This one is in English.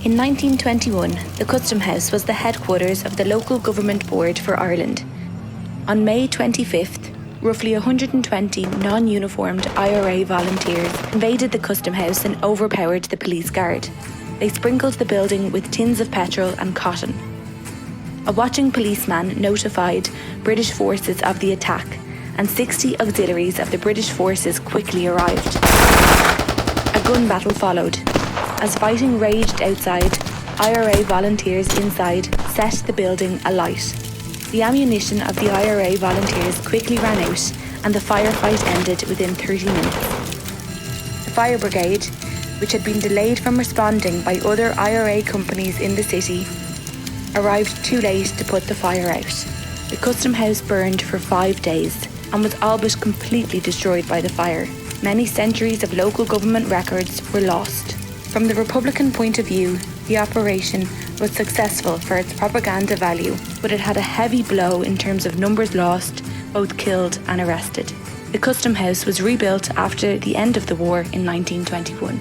In 1921, the Custom House was the headquarters of the Local Government Board for Ireland. On May 25th, roughly 120 non-uniformed IRA volunteers invaded the Custom House and overpowered the police guard. They sprinkled the building with tins of petrol and cotton. A watching policeman notified British forces of the attack, and 60 auxiliaries of the British forces quickly arrived. A gun battle followed. As fighting raged outside, IRA volunteers inside set the building alight. The ammunition of the IRA volunteers quickly ran out, and the firefight ended within 30 minutes. The fire brigade, which had been delayed from responding by other IRA companies in the city, arrived too late to put the fire out. The Custom House burned for 5 days and was all but completely destroyed by the fire. Many centuries of local government records were lost. From the Republican point of view, the operation was successful for its propaganda value, but it had a heavy blow in terms of numbers lost, both killed and arrested. The Custom House was rebuilt after the end of the war in 1921.